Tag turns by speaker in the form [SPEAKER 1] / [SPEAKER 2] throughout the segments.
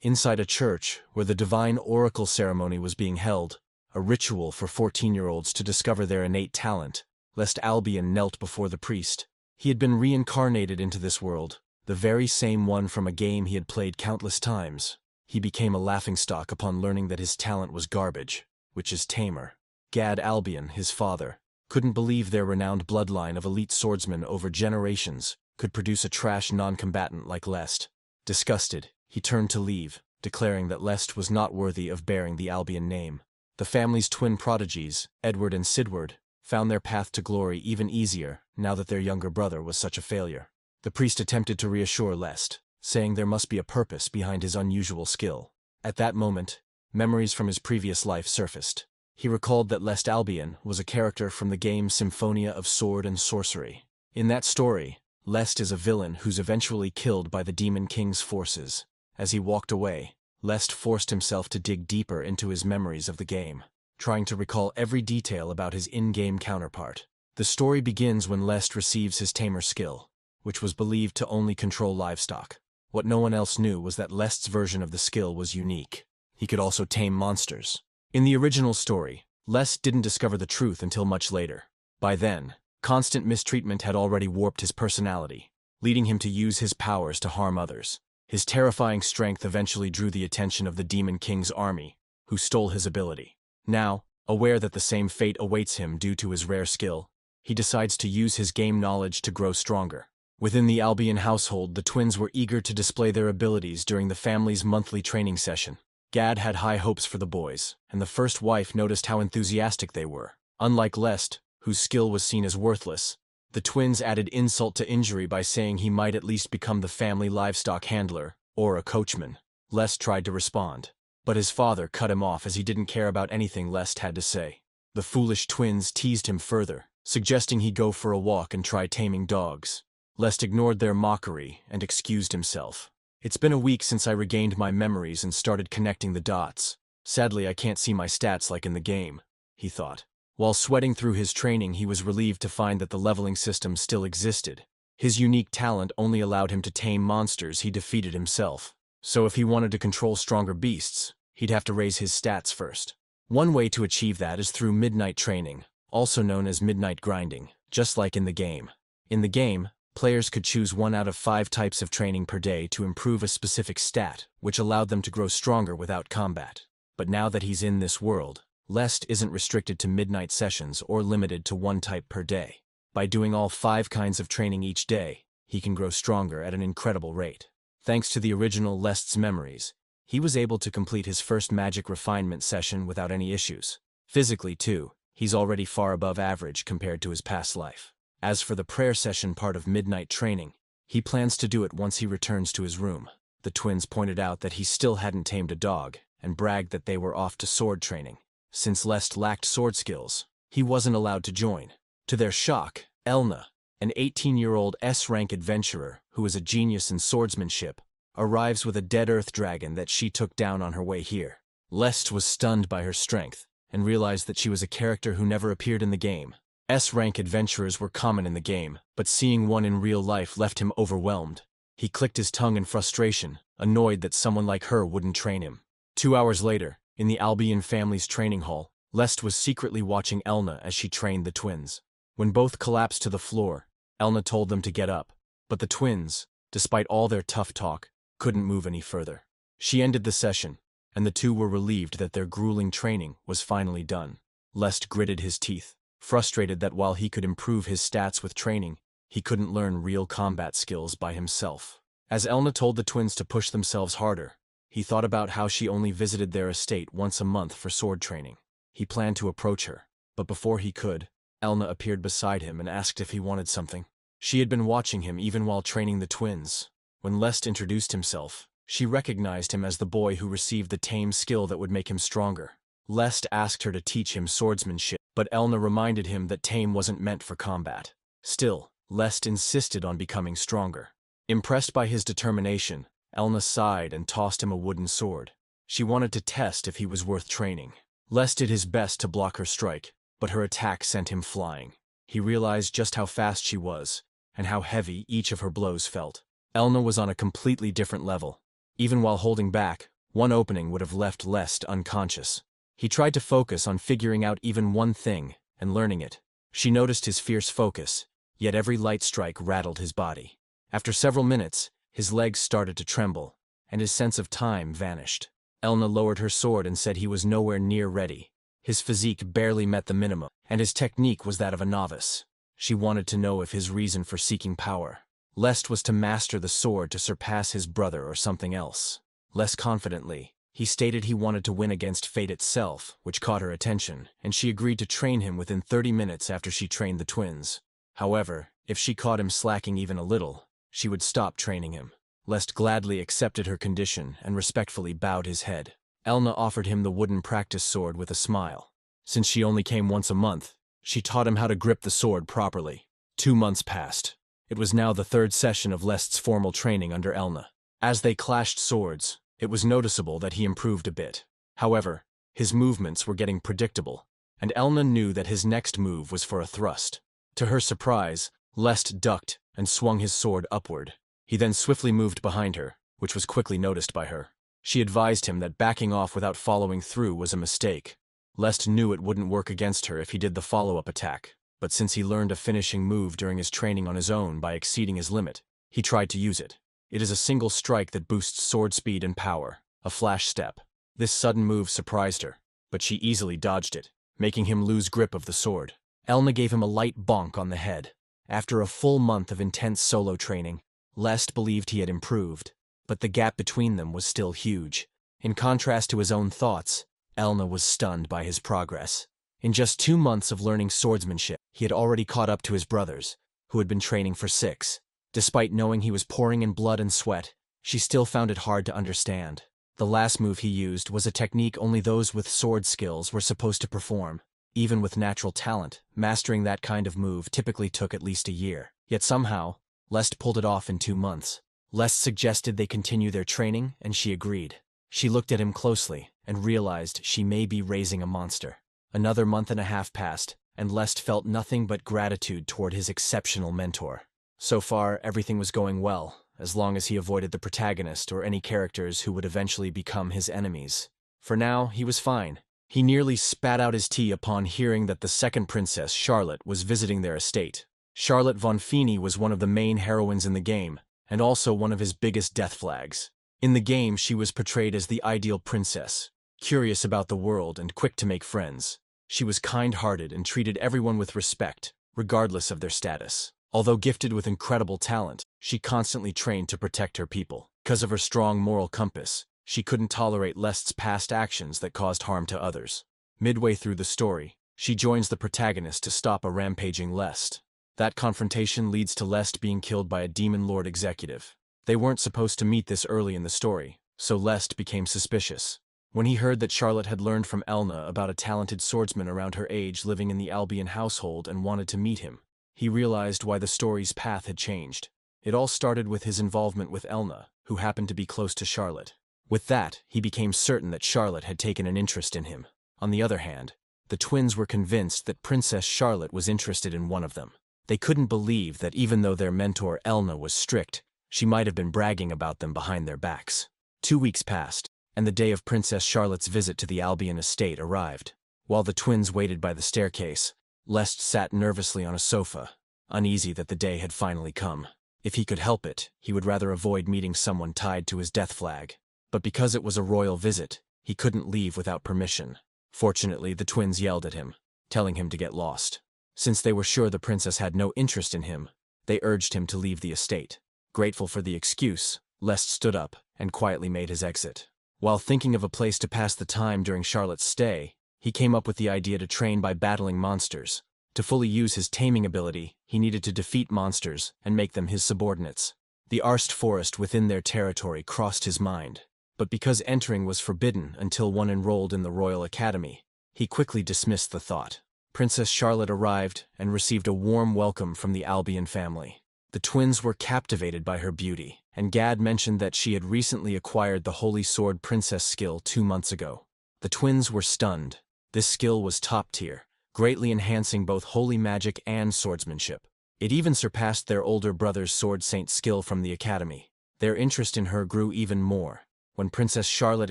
[SPEAKER 1] Inside a church, where the divine oracle ceremony was being held, a ritual for 14-year-olds to discover their innate talent, lest Albion knelt before the priest. He had been reincarnated into this world, the very same one from a game he had played countless times. He became a laughingstock upon learning that his talent was garbage, which is Tamer. Gad Albion, his father, couldn't believe their renowned bloodline of elite swordsmen over generations could produce a trash non-combatant like Lest. Disgusted, he turned to leave, declaring that Lest was not worthy of bearing the Albion name. The family's twin prodigies, Edward and Sidward, found their path to glory even easier now that their younger brother was such a failure. The priest attempted to reassure Lest, saying there must be a purpose behind his unusual skill. At that moment, memories from his previous life surfaced. He recalled that Lest Albion was a character from the game Symphonia of Sword and Sorcery. In that story, Lest is a villain who's eventually killed by the Demon King's forces. As he walked away, Lest forced himself to dig deeper into his memories of the game, trying to recall every detail about his in-game counterpart. The story begins when Lest receives his Tamer skill, which was believed to only control livestock. What no one else knew was that Lest's version of the skill was unique. He could also tame monsters. In the original story, Lest didn't discover the truth until much later. By then, constant mistreatment had already warped his personality, leading him to use his powers to harm others. His terrifying strength eventually drew the attention of the Demon King's army, who stole his ability. Now, aware that the same fate awaits him due to his rare skill, he decides to use his game knowledge to grow stronger. Within the Albion household, the twins were eager to display their abilities during the family's monthly training session. Gad had high hopes for the boys, and the first wife noticed how enthusiastic they were. Unlike Lest, whose skill was seen as worthless, the twins added insult to injury by saying he might at least become the family livestock handler, or a coachman. Lest tried to respond, but his father cut him off as he didn't care about anything Lest had to say. The foolish twins teased him further, suggesting he go for a walk and try taming dogs. Lest ignored their mockery and excused himself. "It's been a week since I regained my memories and started connecting the dots. Sadly, I can't see my stats like in the game," he thought. While sweating through his training, he was relieved to find that the leveling system still existed. His unique talent only allowed him to tame monsters he defeated himself. So if he wanted to control stronger beasts, he'd have to raise his stats first. One way to achieve that is through midnight training, also known as midnight grinding, just like in the game. In the game, players could choose 1 out of 5 types of training per day to improve a specific stat, which allowed them to grow stronger without combat. But now that he's in this world, Lest isn't restricted to midnight sessions or limited to 1 type per day. By doing all 5 kinds of training each day, he can grow stronger at an incredible rate. Thanks to the original Lest's memories, he was able to complete his first magic refinement session without any issues. Physically, too, he's already far above average compared to his past life. As for the prayer session part of midnight training, he plans to do it once he returns to his room. The twins pointed out that he still hadn't tamed a dog, and bragged that they were off to sword training. Since Lest lacked sword skills, he wasn't allowed to join. To their shock, Elna, an 18-year-old S-rank adventurer who is a genius in swordsmanship, arrives with a dead earth dragon that she took down on her way here. Lest was stunned by her strength, and realized that she was a character who never appeared in the game. S-rank adventurers were common in the game, but seeing one in real life left him overwhelmed. He clicked his tongue in frustration, annoyed that someone like her wouldn't train him. 2 hours later, in the Albion family's training hall, Lest was secretly watching Elna as she trained the twins. When both collapsed to the floor, Elna told them to get up, but the twins, despite all their tough talk, couldn't move any further. She ended the session, and the two were relieved that their grueling training was finally done. Lest gritted his teeth, frustrated that while he could improve his stats with training, he couldn't learn real combat skills by himself. As Elna told the twins to push themselves harder, he thought about how she only visited their estate once a month for sword training. He planned to approach her, but before he could, Elna appeared beside him and asked if he wanted something. She had been watching him even while training the twins. When Lest introduced himself, she recognized him as the boy who received the tame skill that would make him stronger. Lest asked her to teach him swordsmanship, but Elna reminded him that tame wasn't meant for combat. Still, Lest insisted on becoming stronger. Impressed by his determination, Elna sighed and tossed him a wooden sword. She wanted to test if he was worth training. Lest did his best to block her strike, but her attack sent him flying. He realized just how fast she was, and how heavy each of her blows felt. Elna was on a completely different level. Even while holding back, one opening would have left Lest unconscious. He tried to focus on figuring out even one thing and learning it. She noticed his fierce focus, yet every light strike rattled his body. After several minutes, his legs started to tremble, and his sense of time vanished. Elna lowered her sword and said he was nowhere near ready. His physique barely met the minimum, and his technique was that of a novice. She wanted to know if his reason for seeking power. Lest was to master the sword to surpass his brother or something else. Less confidently, he stated he wanted to win against fate itself, which caught her attention, and she agreed to train him within 30 minutes after she trained the twins. However, if she caught him slacking even a little, she would stop training him. Lest gladly accepted her condition and respectfully bowed his head. Elna offered him the wooden practice sword with a smile. Since she only came once a month, she taught him how to grip the sword properly. 2 months passed. It was now the 3rd session of Lest's formal training under Elna. As they clashed swords, it was noticeable that he improved a bit. However, his movements were getting predictable, and Elna knew that his next move was for a thrust. To her surprise, Lest ducked and swung his sword upward. He then swiftly moved behind her, which was quickly noticed by her. She advised him that backing off without following through was a mistake. Lest knew it wouldn't work against her if he did the follow-up attack, but since he learned a finishing move during his training on his own by exceeding his limit, he tried to use it. It is a single strike that boosts sword speed and power, a flash step. This sudden move surprised her, but she easily dodged it, making him lose grip of the sword. Elna gave him a light bonk on the head. After a full month of intense solo training, Lest believed he had improved, but the gap between them was still huge. In contrast to his own thoughts, Elna was stunned by his progress. In just 2 months of learning swordsmanship, he had already caught up to his brothers, who had been training for 6. Despite knowing he was pouring in blood and sweat, she still found it hard to understand. The last move he used was a technique only those with sword skills were supposed to perform. Even with natural talent, mastering that kind of move typically took at least a year. Yet somehow, Lest pulled it off in 2 months. Lest suggested they continue their training, and she agreed. She looked at him closely and realized she may be raising a monster. Another month and a half passed, and Lest felt nothing but gratitude toward his exceptional mentor. So far, everything was going well, as long as he avoided the protagonist or any characters who would eventually become his enemies. For now, he was fine. He nearly spat out his tea upon hearing that the second princess, Charlotte, was visiting their estate. Charlotte von Feeney was one of the main heroines in the game, and also one of his biggest death flags. In the game, she was portrayed as the ideal princess, curious about the world and quick to make friends. She was kind-hearted and treated everyone with respect, regardless of their status. Although gifted with incredible talent, she constantly trained to protect her people. Because of her strong moral compass, she couldn't tolerate Lest's past actions that caused harm to others. Midway through the story, she joins the protagonist to stop a rampaging Lest. That confrontation leads to Lest being killed by a demon lord executive. They weren't supposed to meet this early in the story, so Lest became suspicious. When he heard that Charlotte had learned from Elna about a talented swordsman around her age living in the Albion household and wanted to meet him, he realized why the story's path had changed. It all started with his involvement with Elna, who happened to be close to Charlotte. With that, he became certain that Charlotte had taken an interest in him. On the other hand, the twins were convinced that Princess Charlotte was interested in one of them. They couldn't believe that even though their mentor Elna was strict, she might have been bragging about them behind their backs. 2 weeks passed, and the day of Princess Charlotte's visit to the Albion estate arrived. While the twins waited by the staircase, Lest sat nervously on a sofa, uneasy that the day had finally come. If he could help it, he would rather avoid meeting someone tied to his death flag. But because it was a royal visit, he couldn't leave without permission. Fortunately, the twins yelled at him, telling him to get lost. Since they were sure the princess had no interest in him, they urged him to leave the estate. Grateful for the excuse, Lest stood up and quietly made his exit. While thinking of a place to pass the time during Charlotte's stay, he came up with the idea to train by battling monsters. To fully use his taming ability, he needed to defeat monsters and make them his subordinates. The Arst forest within their territory crossed his mind, but because entering was forbidden until one enrolled in the Royal Academy, he quickly dismissed the thought. Princess Charlotte arrived and received a warm welcome from the Albion family. The twins were captivated by her beauty, and Gad mentioned that she had recently acquired the Holy Sword Princess skill 2 months ago. The twins were stunned. This skill was top tier, greatly enhancing both holy magic and swordsmanship. It even surpassed their older brother's Sword Saint skill from the academy. Their interest in her grew even more, When Princess Charlotte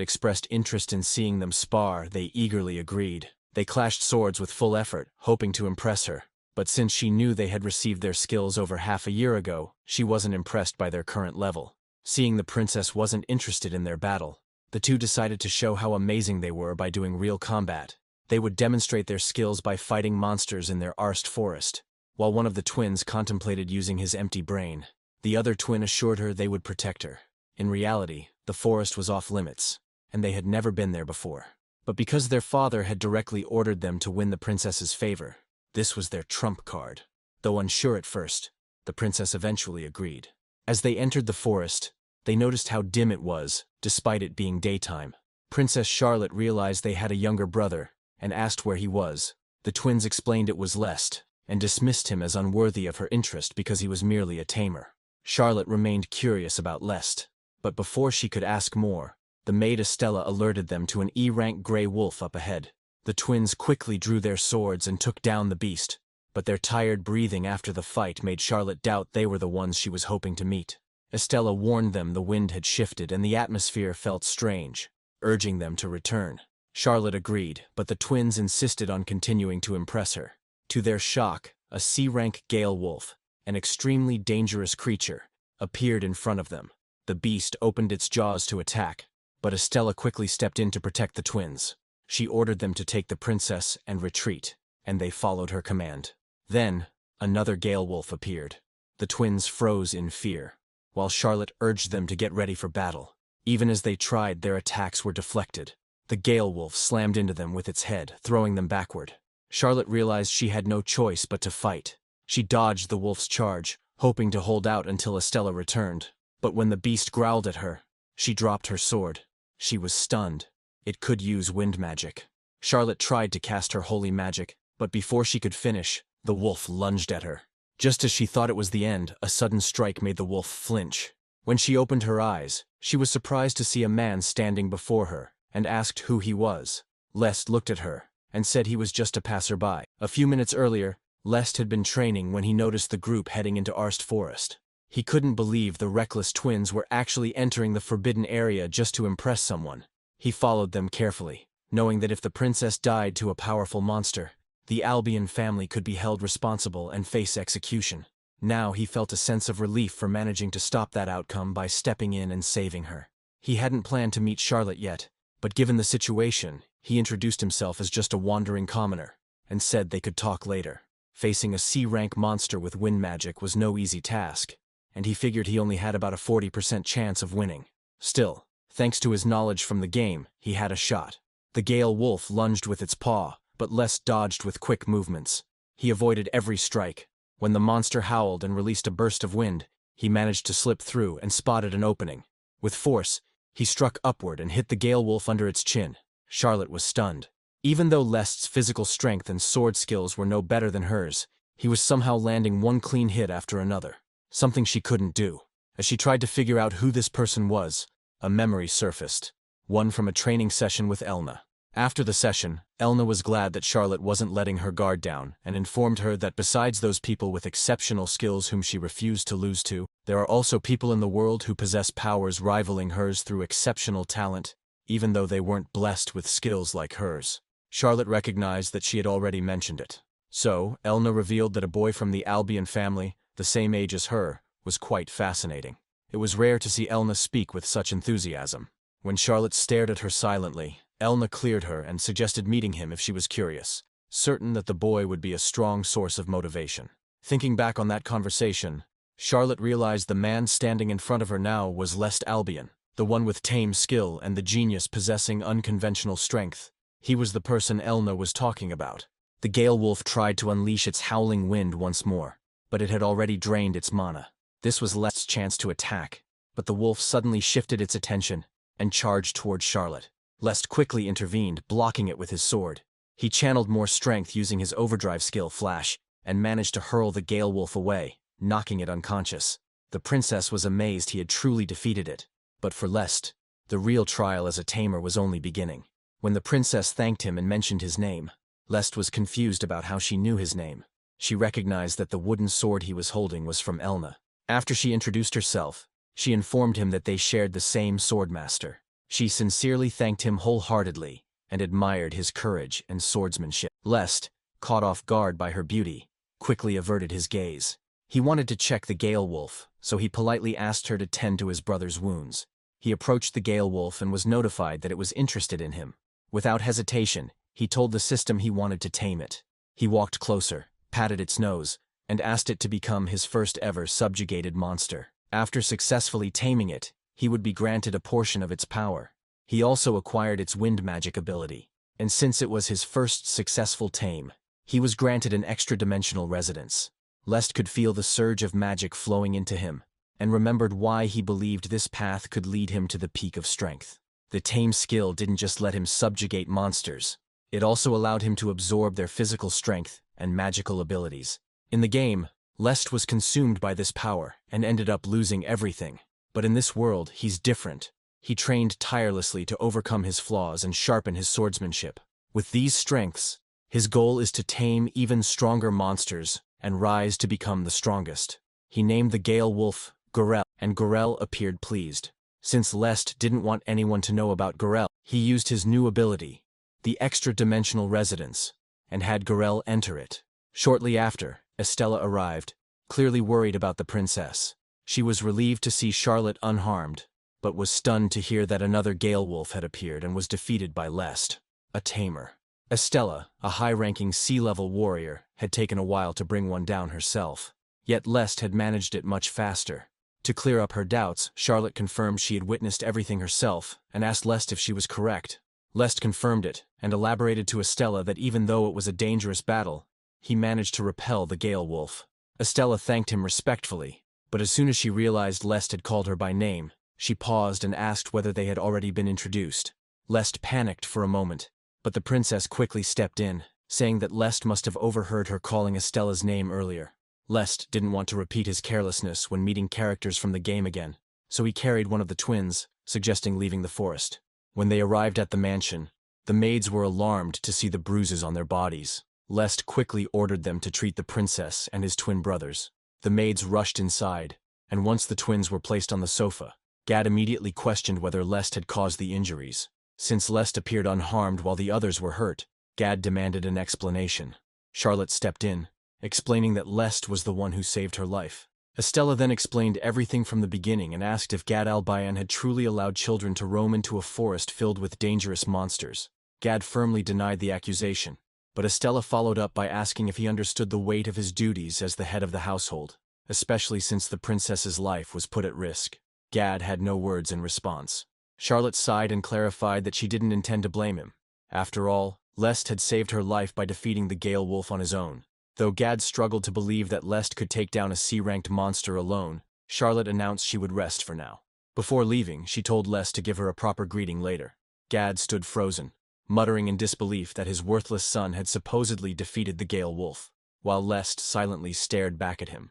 [SPEAKER 1] expressed interest in seeing them spar, they eagerly agreed. They clashed swords with full effort, hoping to impress her. But since she knew they had received their skills over half a year ago, she wasn't impressed by their current level. Seeing the princess wasn't interested in their battle, the two decided to show how amazing they were by doing real combat. They would demonstrate their skills by fighting monsters in their arsed forest. While one of the twins contemplated using his empty brain, the other twin assured her they would protect her. In reality, the forest was off limits, and they had never been there before. But because their father had directly ordered them to win the princess's favor, this was their trump card. Though unsure at first, the princess eventually agreed. As they entered the forest, they noticed how dim it was, despite it being daytime. Princess Charlotte realized they had a younger brother, and asked where he was. The twins explained it was Lest, and dismissed him as unworthy of her interest because he was merely a tamer. Charlotte remained curious about Lest, but before she could ask more, the maid Estella alerted them to an E-rank gray wolf up ahead. The twins quickly drew their swords and took down the beast, but their tired breathing after the fight made Charlotte doubt they were the ones she was hoping to meet. Estella warned them the wind had shifted and the atmosphere felt strange, urging them to return. Charlotte agreed, but the twins insisted on continuing to impress her. To their shock, a C-rank gale wolf, an extremely dangerous creature, appeared in front of them. The beast opened its jaws to attack, but Estella quickly stepped in to protect the twins. She ordered them to take the princess and retreat, and they followed her command. Then, another gale wolf appeared. The twins froze in fear, while Charlotte urged them to get ready for battle. Even as they tried, their attacks were deflected. The gale wolf slammed into them with its head, throwing them backward. Charlotte realized she had no choice but to fight. She dodged the wolf's charge, hoping to hold out until Estella returned. But when the beast growled at her, she dropped her sword. She was stunned. It could use wind magic. Charlotte tried to cast her holy magic, but before she could finish, the wolf lunged at her. Just as she thought it was the end, a sudden strike made the wolf flinch. When she opened her eyes, she was surprised to see a man standing before her, and asked who he was. Lest looked at her, and said he was just a passerby. A few minutes earlier, Lest had been training when he noticed the group heading into Arsed Forest. He couldn't believe the reckless twins were actually entering the forbidden area just to impress someone. He followed them carefully, knowing that if the princess died to a powerful monster, the Albion family could be held responsible and face execution. Now he felt a sense of relief for managing to stop that outcome by stepping in and saving her. He hadn't planned to meet Charlotte yet, but given the situation, he introduced himself as just a wandering commoner, and said they could talk later. Facing a C-rank monster with wind magic was no easy task, and he figured he only had about a 40% chance of winning. Still, thanks to his knowledge from the game, he had a shot. The gale wolf lunged with its paw, but Lest dodged with quick movements. He avoided every strike. When the monster howled and released a burst of wind, he managed to slip through and spotted an opening. With force, he struck upward and hit the gale wolf under its chin. Charlotte was stunned. Even though Lest's physical strength and sword skills were no better than hers, he was somehow landing one clean hit after another. Something she couldn't do. As she tried to figure out who this person was, a memory surfaced. One from a training session with Elna. After the session, Elna was glad that Charlotte wasn't letting her guard down, and informed her that besides those people with exceptional skills whom she refused to lose to, there are also people in the world who possess powers rivaling hers through exceptional talent, even though they weren't blessed with skills like hers. Charlotte recognized that she had already mentioned it. So, Elna revealed that a boy from the Albion family, the same age as her, was quite fascinating. It was rare to see Elna speak with such enthusiasm. When Charlotte stared at her silently, Elna cleared her and suggested meeting him if she was curious, certain that the boy would be a strong source of motivation. Thinking back on that conversation, Charlotte realized the man standing in front of her now was Lest Albion, the one with tame skill and the genius possessing unconventional strength. He was the person Elna was talking about. The gale wolf tried to unleash its howling wind once more, but it had already drained its mana. This was Lest's chance to attack, but the wolf suddenly shifted its attention and charged toward Charlotte. Lest quickly intervened, blocking it with his sword. He channeled more strength using his overdrive skill Flash, and managed to hurl the gale wolf away, knocking it unconscious. The princess was amazed he had truly defeated it. But for Lest, the real trial as a tamer was only beginning. When the princess thanked him and mentioned his name, Lest was confused about how she knew his name. She recognized that the wooden sword he was holding was from Elna. After she introduced herself, she informed him that they shared the same swordmaster. She sincerely thanked him wholeheartedly and admired his courage and swordsmanship. Lest, caught off guard by her beauty, quickly averted his gaze. He wanted to check the Gale Wolf, so he politely asked her to tend to his brother's wounds. He approached the Gale Wolf and was notified that it was interested in him. Without hesitation, he told the system he wanted to tame it. He walked closer, patted its nose, and asked it to become his first ever subjugated monster. After successfully taming it, he would be granted a portion of its power. He also acquired its wind magic ability, and since it was his first successful tame, he was granted an extra-dimensional residence. Lest could feel the surge of magic flowing into him, and remembered why he believed this path could lead him to the peak of strength. The tame skill didn't just let him subjugate monsters, it also allowed him to absorb their physical strength and magical abilities. In the game, Lest was consumed by this power and ended up losing everything. But in this world, he's different. He trained tirelessly to overcome his flaws and sharpen his swordsmanship. With these strengths, his goal is to tame even stronger monsters and rise to become the strongest. He named the Gale Wolf Gorel, and Gorel appeared pleased. Since Lest didn't want anyone to know about Gorel, he used his new ability, the extra-dimensional residence, and had Gorel enter it. Shortly after, Estella arrived, clearly worried about the princess. She was relieved to see Charlotte unharmed, but was stunned to hear that another Gale Wolf had appeared and was defeated by Lest, a tamer. Estella, a high-ranking sea-level warrior, had taken a while to bring one down herself, yet Lest had managed it much faster. To clear up her doubts, Charlotte confirmed she had witnessed everything herself and asked Lest if she was correct. Lest confirmed it and elaborated to Estella that even though it was a dangerous battle, he managed to repel the Gale Wolf. Estella thanked him respectfully, but as soon as she realized Lest had called her by name, she paused and asked whether they had already been introduced. Lest panicked for a moment, but the princess quickly stepped in, saying that Lest must have overheard her calling Estella's name earlier. Lest didn't want to repeat his carelessness when meeting characters from the game again, so he carried one of the twins, suggesting leaving the forest. When they arrived at the mansion, the maids were alarmed to see the bruises on their bodies. Lest quickly ordered them to treat the princess and his twin brothers. The maids rushed inside, and once the twins were placed on the sofa, Gad immediately questioned whether Lest had caused the injuries. Since Lest appeared unharmed while the others were hurt, Gad demanded an explanation. Charlotte stepped in, explaining that Lest was the one who saved her life. Estella then explained everything from the beginning and asked if Gad al-Bayan had truly allowed children to roam into a forest filled with dangerous monsters. Gad firmly denied the accusation, but Estella followed up by asking if he understood the weight of his duties as the head of the household, especially since the princess's life was put at risk. Gad had no words in response. Charlotte sighed and clarified that she didn't intend to blame him. After all, Lest had saved her life by defeating the Gale Wolf on his own. Though Gad struggled to believe that Lest could take down a C-ranked monster alone, Charlotte announced she would rest for now. Before leaving, she told Lest to give her a proper greeting later. Gad stood frozen, muttering in disbelief that his worthless son had supposedly defeated the Gale Wolf, while Lest silently stared back at him.